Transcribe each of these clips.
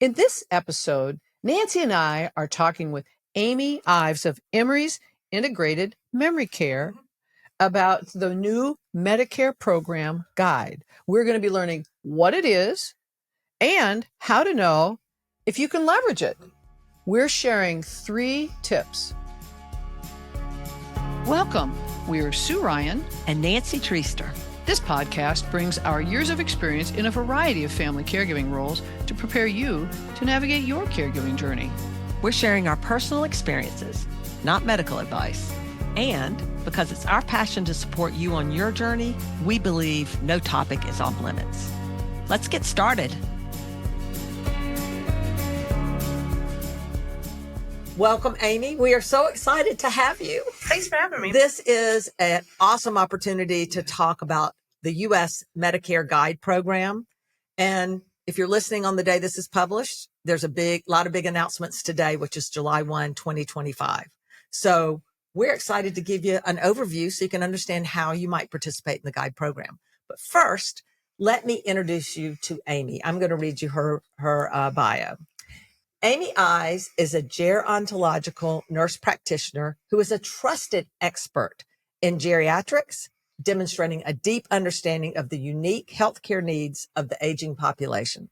In this episode, Nancy and I are talking with Amy Ives of Emory's Integrated Memory Care about the new Medicare Program guide. We're going to be learning what it is and how to know if you can leverage it. We're sharing 3 tips. Welcome. We're Sue Ryan and Nancy Treaster. This podcast brings our years of experience in a variety of family caregiving roles to prepare you to navigate your caregiving journey. We're sharing our personal experiences, not medical advice. And because it's our passion to support you on your journey, we believe no topic is off limits. Let's get started. Welcome, Amy. We are so excited to have you. Thanks for having me. This is an awesome opportunity to talk about the U.S. Medicare GUIDE Program. And if you're listening on the day this is published, there's a lot of big announcements today, which is July 1, 2025. So we're excited to give you an overview so you can understand how you might participate in the GUIDE program. But first, let me introduce you to Amy. I'm going to read you her bio. Amy Ives is a gerontological nurse practitioner who is a trusted expert in geriatrics, demonstrating a deep understanding of the unique healthcare needs of the aging population.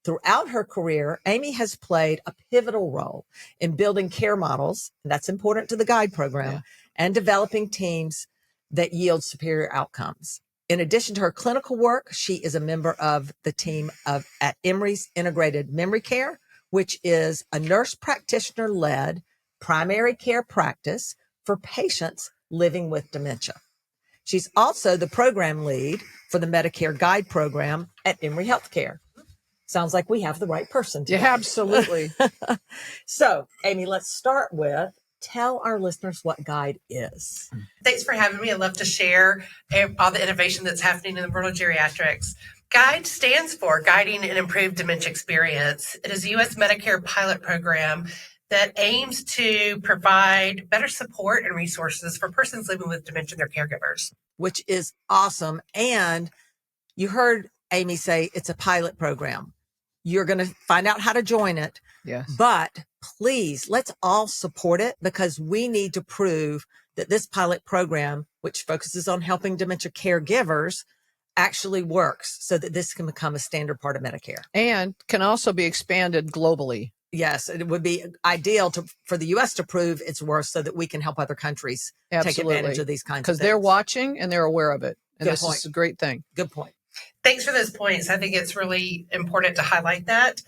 Throughout her career, Amy has played a pivotal role in building care models, and that's important to the GUIDE program, and developing teams that yield superior outcomes. In addition to her clinical work, she is a member of the team at Emory's Integrated Memory Care, which is a nurse practitioner-led primary care practice for patients living with dementia. She's also the program lead for the Medicare GUIDE Program at Emory Healthcare. Sounds like we have the right person today. Yeah, absolutely. So, Amy, let's start with tell our listeners what GUIDE is. Thanks for having me. I'd love to share all the innovation that's happening in the world of geriatrics. GUIDE stands for Guiding an Improved Dementia Experience. It is a U.S. Medicare pilot program that aims to provide better support and resources for persons living with dementia and their caregivers. Which is awesome. And you heard Amy say it's a pilot program. You're going to find out how to join it. Yes. But please, let's all support it because we need to prove that this pilot program, which focuses on helping dementia caregivers, actually works so that this can become a standard part of Medicare. And can also be expanded globally. Yes, it would be ideal for the U.S. to prove its worth so that we can help other countries take advantage of these kinds of things. Because they're watching and they're aware of it. And Good this point. is a great thing. Good point. Thanks for those points. I think it's really important to highlight that.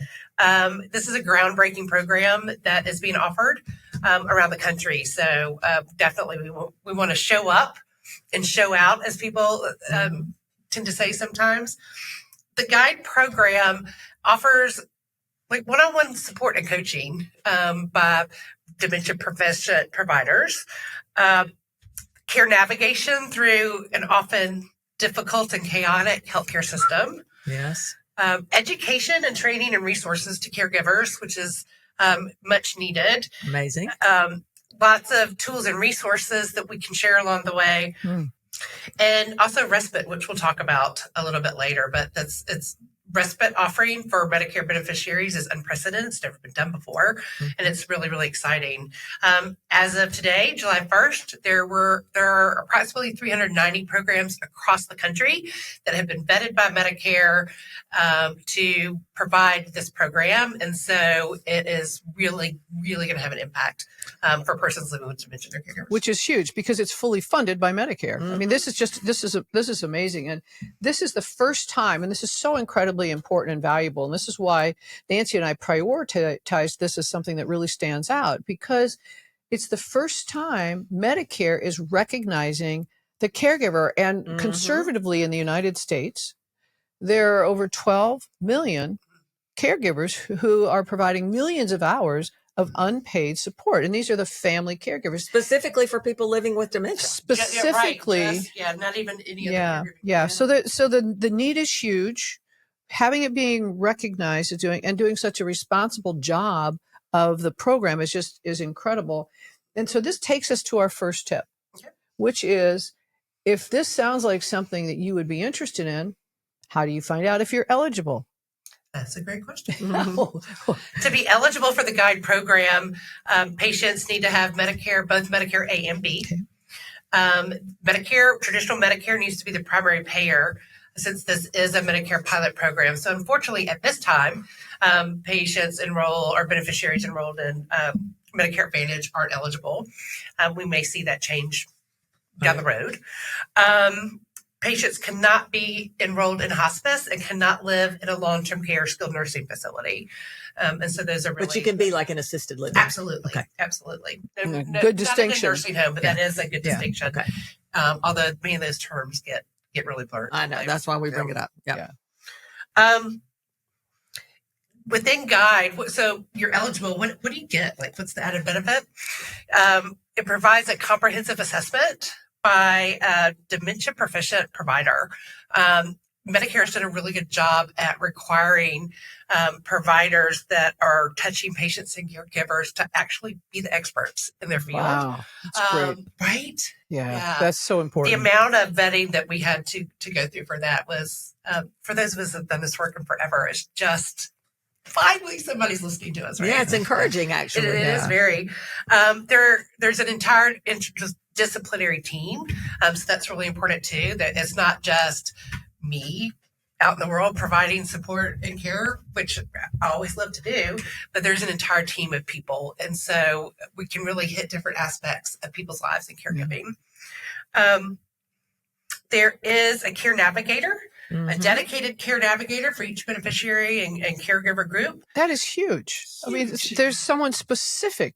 This is a groundbreaking program that is being offered around the country. So definitely we want to show up and show out, as people tend to say sometimes. The GUIDE program offers like one-on-one support and coaching by dementia prevention providers, care navigation through an often difficult and chaotic healthcare system. Yes. Education and training and resources to caregivers, which is much needed. Amazing. Lots of tools and resources that we can share along the way. And also respite, which we'll talk about a little bit later, but it's respite offering for Medicare beneficiaries is unprecedented. It's never been done before. And it's really, really exciting. As of today, July 1st, there are approximately 390 programs across the country that have been vetted by Medicare to provide this program. And so it is really, really going to have an impact for persons living with dementia and their caregivers. Which is huge because it's fully funded by Medicare. I mean, this is amazing. And this is the first time, and this is so incredibly important and valuable. And this is why Nancy and I prioritized this as something that really stands out, because it's the first time Medicare is recognizing the caregiver. And conservatively in the United States, there are over 12 million caregivers who are providing millions of hours of unpaid support. And these are the family caregivers. Specifically for people living with dementia. Specifically. Not even any other caregiver. So the need is huge. Having it being recognized as doing such a responsible job of the program is incredible. And so this takes us to our first tip, which is, if this sounds like something that you would be interested in, how do you find out if you're eligible? That's a great question. Mm-hmm. To be eligible for the GUIDE program, patients need to have Medicare, both Medicare A and B. Traditional Medicare needs to be the primary payer since this is a Medicare pilot program. So unfortunately, at this time, patients or beneficiaries enrolled in Medicare Advantage aren't eligible. We may see that change down the road. Patients cannot be enrolled in hospice and cannot live in a long-term care skilled nursing facility. And so those are really... But you can be like an assisted living. Absolutely. Okay. Absolutely. Good distinction. Not in a nursing home, but that is a good distinction. Okay. Although many of those terms get really blurred. I know. That's why we bring it up. Yeah. Within GUIDE, so you're eligible. What do you get? Like, what's the added benefit? It provides a comprehensive assessment by a dementia proficient provider. Medicare has done a really good job at requiring providers that are touching patients and caregivers to actually be the experts in their field. Wow, that's great. Right? Yeah, that's so important. The amount of vetting that we had to go through for that was, for those of us that have done this work forever, it's just finally somebody's listening to us. Right? Yeah, it's encouraging, actually. It is very. There's an entire interdisciplinary team, so that's really important too. That it's not just me out in the world providing support and care, which I always love to do, but there's an entire team of people, and so we can really hit different aspects of people's lives in caregiving. There is a care navigator. A dedicated care navigator for each beneficiary and caregiver group. That is huge. I mean, there's someone specific.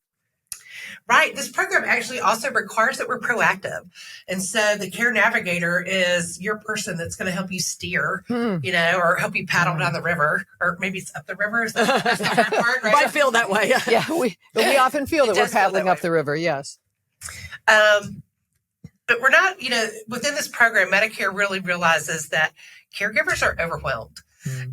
Right. This program actually also requires that we're proactive. And so the care navigator is your person that's going to help you steer, or help you paddle down the river, or maybe it's up the river. Is that's the hard part, right? Might feel that way. Yeah, we often feel that we're paddling up the river. Yes. But we're not, within this program, Medicare really realizes that caregivers are overwhelmed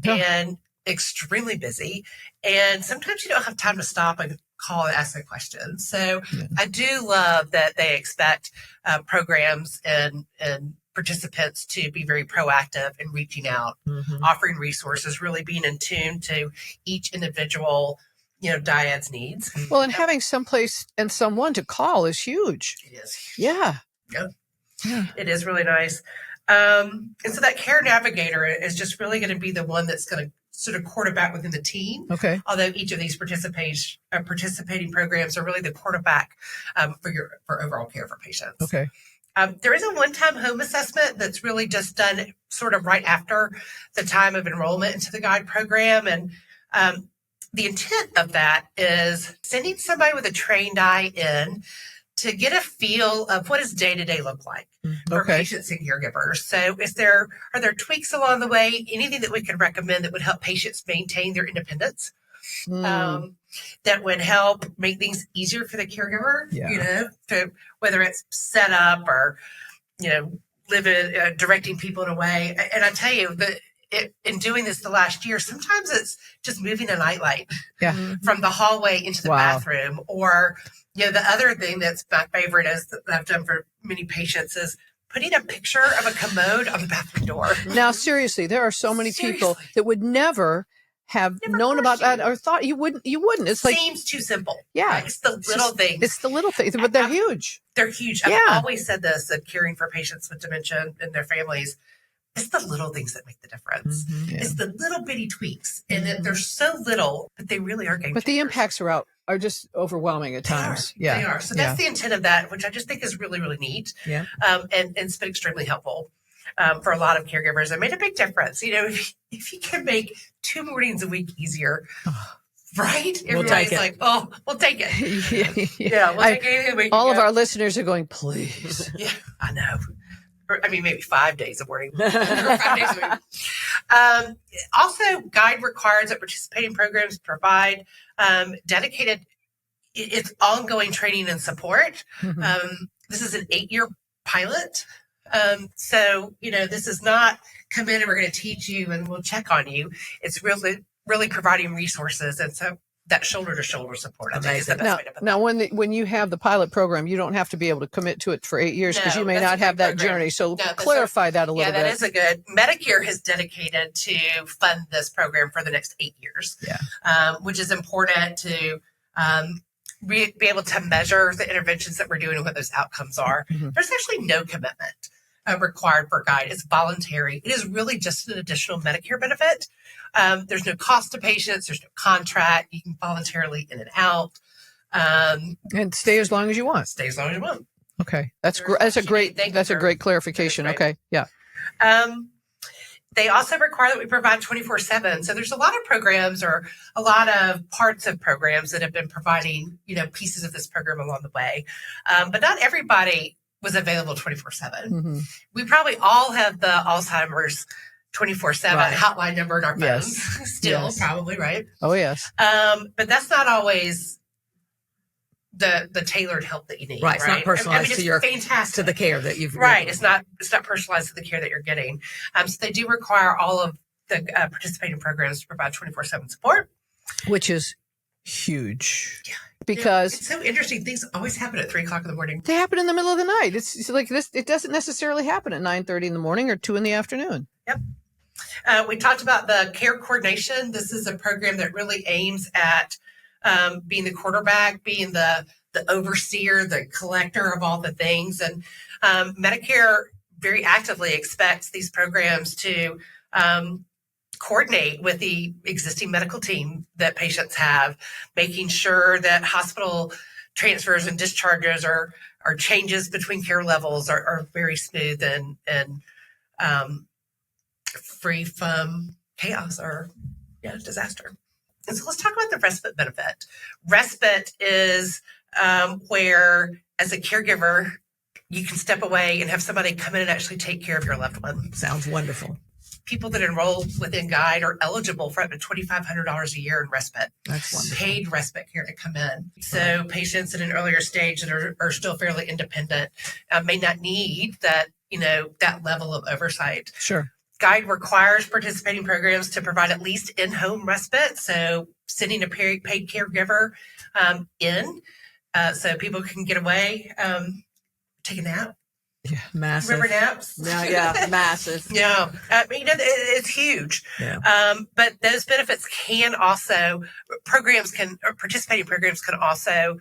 and extremely busy. And sometimes you don't have time to stop and call and ask a question. So I do love that they expect programs and participants to be very proactive in reaching out, offering resources, really being in tune to each individual, dyad's needs. Well, and having someplace and someone to call is huge. It is. Yeah. Yeah. It is really nice. And so that care navigator is just really going to be the one that's going to sort of quarterback within the team. Okay. Although each of these participating programs are really the quarterback for overall care for patients. Okay. There is a one-time home assessment that's really just done sort of right after the time of enrollment into the GUIDE program. And the intent of that is sending somebody with a trained eye in to get a feel of what does day-to-day look like for patients and caregivers. So are there tweaks along the way, anything that we could recommend that would help patients maintain their independence, that would help make things easier for the caregiver, to whether it's set up or, directing people in a way. And I tell you that in doing this the last year, sometimes it's just moving a nightlight from the hallway into the bathroom, or the other thing that's my favorite is that I've done for many patients is putting a picture of a commode on the bathroom door. Now, seriously, there are so many people that would never have known about that or thought you wouldn't. It's like seems too simple. Yeah. Right? It's the little things. It's the little things, but they're huge. They're huge. Yeah. I've always said this in caring for patients with dementia and their families. It's the little things that make the difference. It's the little bitty tweaks, and they're so little, but they really are game But the changers. impacts are just overwhelming at times. They are. So that's the intent of that, which I just think is really, really neat. Yeah. And it's been extremely helpful for a lot of caregivers. It made a big difference. If you can make 2 mornings a week easier, right? Everybody's like, oh, we'll take it. We'll take anything we can all of get. our listeners are going, please. Yeah, I know. Maybe 5 days a morning. 5 days a week. Also, GUIDE requires that participating programs provide dedicated, it's ongoing training and support. This is an 8-year pilot. So, this is not come in and we're going to teach you and we'll check on you. It's really, really providing resources. And so that shoulder to shoulder support. I think is the best Now, way to put now that. when you have the pilot program, you don't have to be able to commit to it for 8 years because No, you may that's not a have great that program. journey. So No, that's clarify that a little Yeah, bit. that is a good. Medicare has dedicated to fund this program for the next 8 years, which is important to be able to measure the interventions that we're doing and what those outcomes are. There's actually no commitment required for GUIDE. It's voluntary. It is really just an additional Medicare benefit. There's no cost to patients. There's no contract. You can voluntarily in and out. And stay as long as you want. Stay as long as you want. Okay, that's a great clarification. Okay, yeah. They also require that we provide 24/7. So there's a lot of programs or a lot of parts of programs that have been providing, pieces of this program along the way. But not everybody was available 24/7. We probably all have the Alzheimer's 24/7 hotline number in our phones still, probably, right? Oh, yes. But that's not always the tailored help that you need. Right. It's not personalized it's to your fantastic. to the care that you've It's not personalized to the care that you're getting. So they do require all of the participating programs to provide 24/7 support, which is huge. Yeah. Because it's so interesting. Things always happen at 3:00 in the morning. They happen in the middle of the night. It's like this. It doesn't necessarily happen at 9:30 in the morning or 2 in the afternoon. Yep. We talked about the care coordination. This is a program that really aims at being the quarterback, being the overseer, the collector of all the things. And Medicare very actively expects these programs to coordinate with the existing medical team that patients have, making sure that hospital transfers and discharges or changes between care levels are very smooth and free from chaos or disaster. And so let's talk about the respite benefit. Respite is where, as a caregiver, you can step away and have somebody come in and actually take care of your loved one. Sounds wonderful. People that enroll within GUIDE are eligible for up to $2,500 a year in respite. That's wonderful. Paid respite care to come in. So patients at an earlier stage that are still fairly independent may not need that, that level of oversight. Sure. GUIDE requires participating programs to provide at least in-home respite, so sending a paid caregiver in so people can get away, take a nap. Yeah, massive. Remember naps? Yeah, massive. Yeah, it's huge. Yeah. But those benefits can also, participating programs can also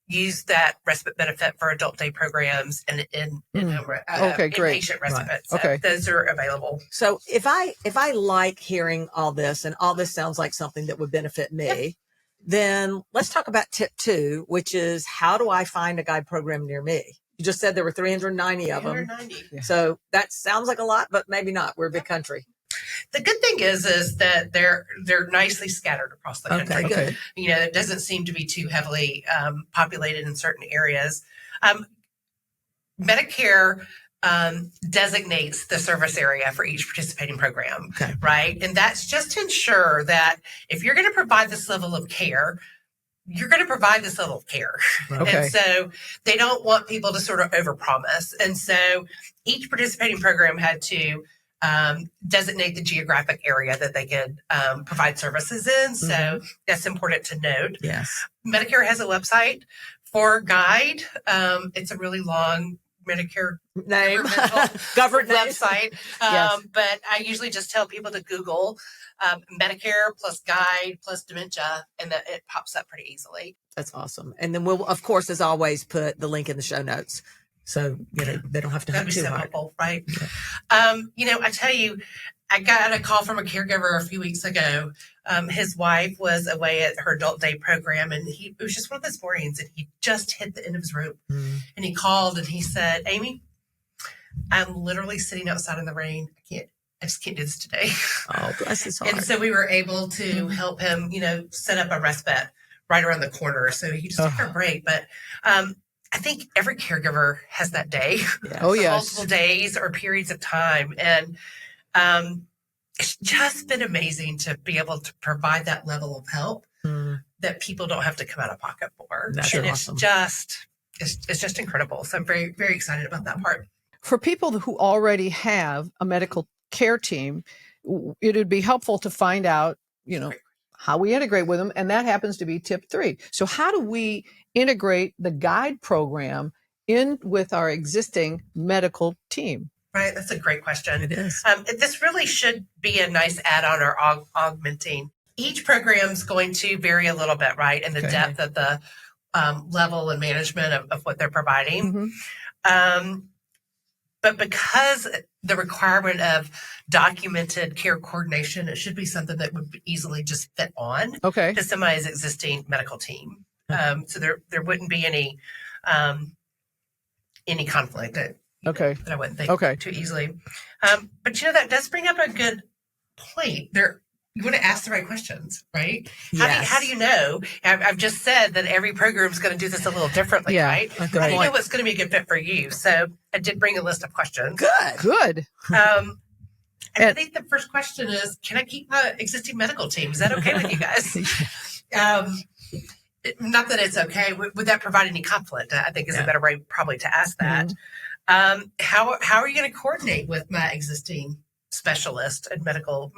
use that respite benefit for adult day programs and inpatient respite. Right. So okay. those are available. So if I like hearing all this and all this sounds like something that would benefit me, then let's talk about tip 2, which is how do I find a GUIDE program near me? You just said there were 390 of them. 390. Yeah. So that sounds like a lot, but maybe not. We're a big country. The good thing is that they're nicely scattered across the country. Okay, good. It doesn't seem to be too heavily populated in certain areas. Medicare designates the service area for each participating program, right? And that's just to ensure that if you're going to provide this level of care, you're going to provide this level of care. Okay. And so they don't want people to sort of overpromise. And so each participating program had to designate the geographic area that they could provide services in. So that's important to note. Yes. Medicare has a website for GUIDE. It's a really long Medicare name, government website. Yes. But I usually just tell people to Google Medicare plus GUIDE plus dementia, and that it pops up pretty easily. That's awesome. And then we'll, of course, as always, put the link in the show notes. So they don't have to That'd have be too so hard. helpful, right? Yeah. I tell you, I got a call from a caregiver a few weeks ago. His wife was away at her adult day program, and it was just one of those mornings, and he just hit the end of his rope. And he called and he said, "Amy, I'm literally sitting outside in the rain. I just can't do this today." Oh, bless his heart. And so we were able to help him, set up a respite right around the corner. So he just took a break. But I think every caregiver has that day. Yes. Oh, yes. Multiple days or periods of time. And it's just been amazing to be able to provide that level of help that people don't have to come out of pocket for. That's and awesome. It's just incredible. So I'm very, very excited about that part. For people who already have a medical care team, it would be helpful to find out, how we integrate with them. And that happens to be tip 3. So how do we integrate the GUIDE program in with our existing medical team? Right. That's a great question. It is. This really should be a nice add-on or augmenting. Each program is going to vary a little bit, right, in the depth of the level and management of what they're providing. But because the requirement of documented care coordination, it should be something that would easily just fit on to somebody's existing medical team. So there wouldn't be any conflict that I wouldn't think too easily. But that does bring up a good point. You want to ask the right questions, right? Yes. How do you know? I've just said that every program is going to do this a little differently, right? How do you know what's going to be a good fit for you? So I did bring a list of questions. Good. And I think the first question is, can I keep my existing medical team? Is that okay with you guys? Not that it's okay. Would that provide any conflict? I think is a better way probably to ask that. How are you going to coordinate with my existing specialist and medical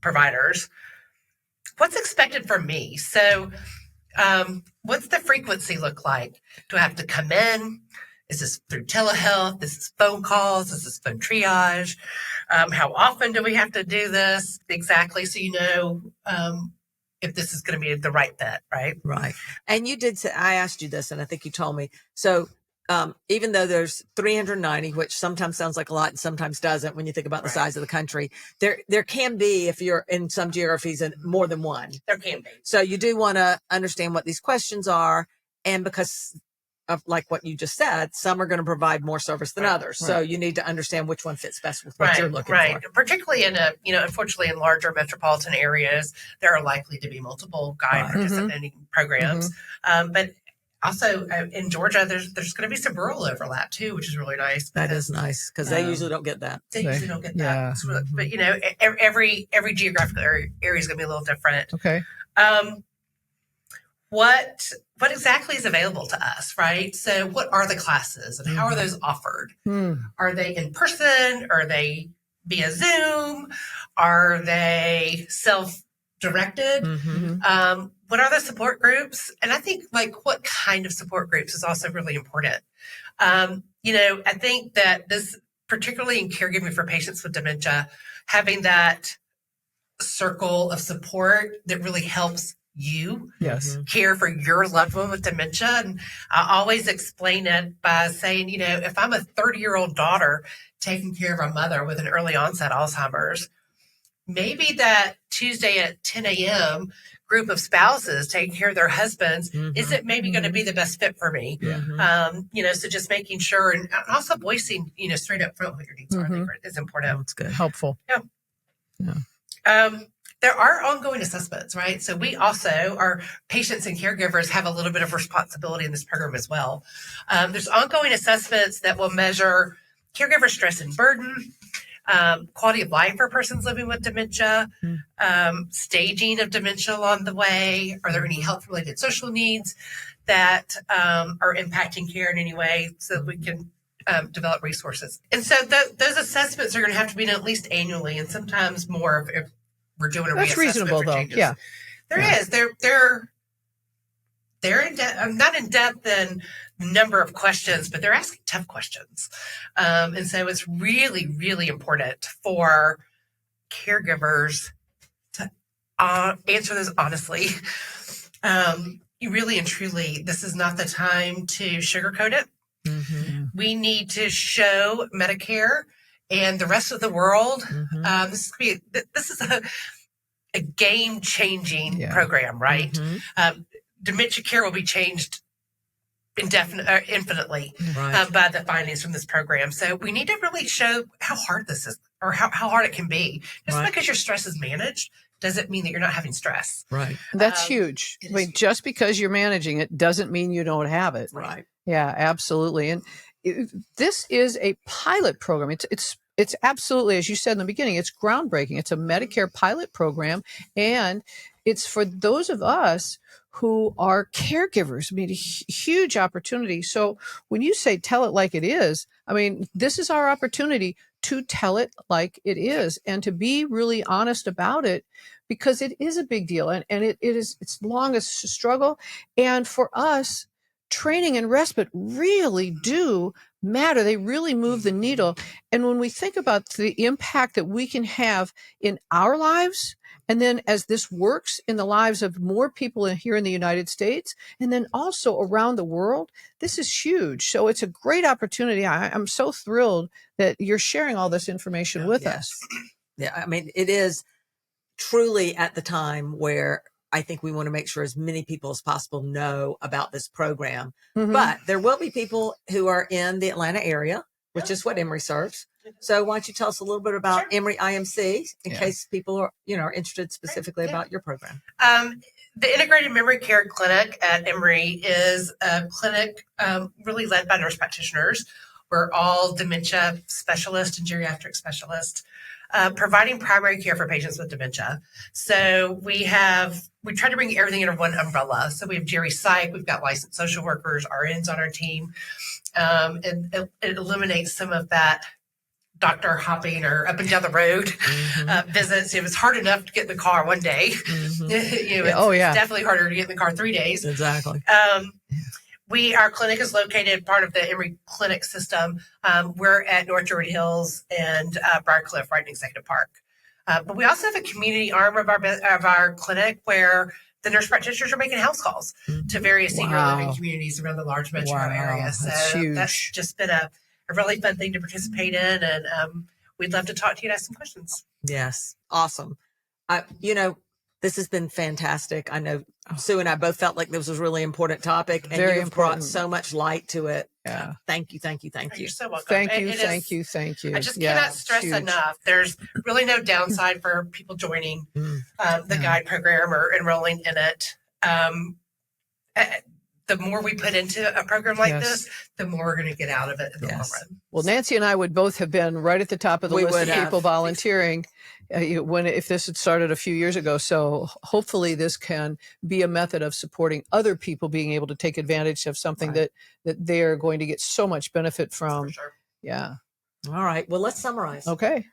providers? What's expected from me? So what's the frequency look like? Do I have to come in? Is this through telehealth? Is this phone calls? Is this phone triage? How often do we have to do this exactly? So if this is going to be the right fit, right? Right. And you did say, I asked you this, and I think you told me. So even though there's 390, which sometimes sounds like a lot and sometimes doesn't when you think about the size of the country, there can be, if you're in some geographies, more than one. There can be. So you do want to understand what these questions are. And because of like what you just said, some are going to provide more service than others. So you need to understand which one fits best with what you're looking for. Particularly in unfortunately in larger metropolitan areas, there are likely to be multiple GUIDE participating programs. But also in Georgia, there's going to be some rural overlap too, which is really nice. That is nice because they usually don't get that. They usually don't get that. But every geographical area is going to be a little different. Okay. What exactly is available to us, right? So what are the classes and how are those offered? Are they in person? Are they via Zoom? Are they self-directed? What are the support groups? And I think what kind of support groups is also really important. I think that this, particularly in caregiving for patients with dementia, having that circle of support that really helps you care for your loved one with dementia. And I always explain it by saying, if I'm a 30-year-old daughter taking care of a mother with an early onset Alzheimer's, maybe that Tuesday at 10 a.m. group of spouses taking care of their husbands isn't maybe going to be the best fit for me. So just making sure and also voicing, straight up front what your needs are, I think is important. That's good. Helpful. There are ongoing assessments, right? So we also, our patients and caregivers, have a little bit of responsibility in this program as well. There's ongoing assessments that will measure caregiver stress and burden, quality of life for persons living with dementia, staging of dementia along the way. Are there any health-related social needs that are impacting care in any way so that we can develop resources? And so those assessments are going to have to be done at least annually and sometimes more if we're doing a That's reassessment reasonable, for though. changes. Yeah. There is. They're in depth. I'm not in depth in number of questions, but they're asking tough questions. And so it's really, really important for caregivers to answer this honestly. You really and truly, this is not the time to sugarcoat it. We need to show Medicare and the rest of the world. This is a game-changing program, right? Dementia care will be changed infinitely by the findings from this program. So we need to really show how hard this is, or how hard it can be. Just because your stress is managed doesn't mean that you're not having stress. Right. That's huge. I mean, just because you're managing it doesn't mean you don't have it. Right. Yeah, absolutely. And this is a pilot program. It's absolutely, as you said in the beginning, it's groundbreaking. It's a Medicare pilot program, and it's for those of us who are caregivers. I mean, a huge opportunity. So when you say tell it like it is, I mean, this is our opportunity to tell it like it is and to be really honest about it, because it is a big deal, and it's long a struggle. And for us, training and respite really do matter. They really move the needle. And when we think about the impact that we can have in our lives, and then as this works in the lives of more people here in the United States, and then also around the world, this is huge. So it's a great opportunity. I'm so thrilled that you're sharing all this information with us. Yeah, I mean, it is truly at the time where I think we want to make sure as many people as possible know about this program. But there will be people who are in the Atlanta area, which is what Emory serves. So why don't you tell us a little bit about Emory IMC in case people are, are interested specifically about your program? The Integrated Memory Care Clinic at Emory is a clinic really led by nurse practitioners. We're all dementia specialists and geriatric specialists, providing primary care for patients with dementia. So we try to bring everything under one umbrella. So we have Geri Psych, we've got licensed social workers, RNs on our team, and it eliminates some of that doctor hopping or up and down the road visits. It was hard enough to get in the car one day. It's definitely harder to get in the car 3 days. Exactly. Our clinic is located part of the Emory Clinic system. We're at North Druid Hills and Briarcliff, right in Executive Park. But we also have a community arm of our clinic where the nurse practitioners are making house calls to various senior living communities around the large metro area. So that's just been a really fun thing to participate in, and we'd love to talk to you and ask some questions. Yes, awesome. This has been fantastic. I know Sue and I both felt like this was a really important topic, and you've brought so much light to it. Yeah. Thank you. You're so welcome. Thank you. I just cannot stress enough. There's really no downside for people joining the GUIDE program or enrolling in it. The more we put into a program like this, the more we're going to get out of it in the long run. Well, Nancy and I would both have been right at the top of the list of people volunteering if this had started a few years ago. So hopefully this can be a method of supporting other people being able to take advantage of something that they're going to get so much benefit from. For sure. Yeah. All right. Well, let's summarize. Okay.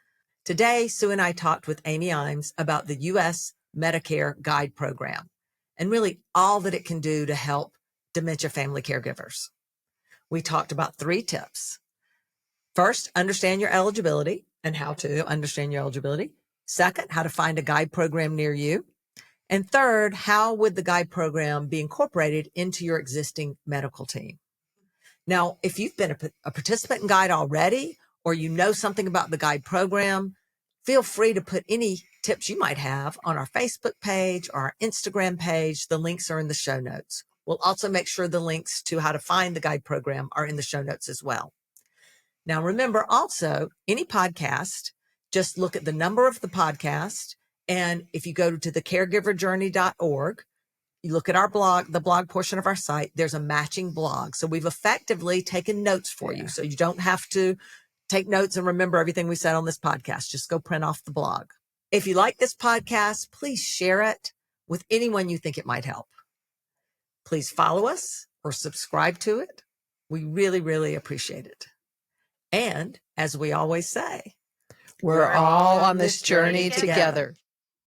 Today, Sue and I talked with Amy Imes about the U.S. Medicare GUIDE Program and really all that it can do to help dementia family caregivers. We talked about 3 tips. First, understand your eligibility and how to understand your eligibility. Second, how to find a GUIDE program near you. And third, how would the GUIDE program be incorporated into your existing medical team? Now, if you've been a participant in GUIDE already, or you know something about the GUIDE program, feel free to put any tips you might have on our Facebook page or our Instagram page. The links are in the show notes. We'll also make sure the links to how to find the GUIDE program are in the show notes as well. Now, remember also, any podcast, just look at the number of the podcast. And if you go to the caregiverjourney.org, you look at our blog, the blog portion of our site, there's a matching blog. So we've effectively taken notes for you. So you don't have to take notes and remember everything we said on this podcast. Just go print off the blog. If you like this podcast, please share it with anyone you think it might help. Please follow us or subscribe to it. We really, really appreciate it. And as we always say, we're all on this journey together.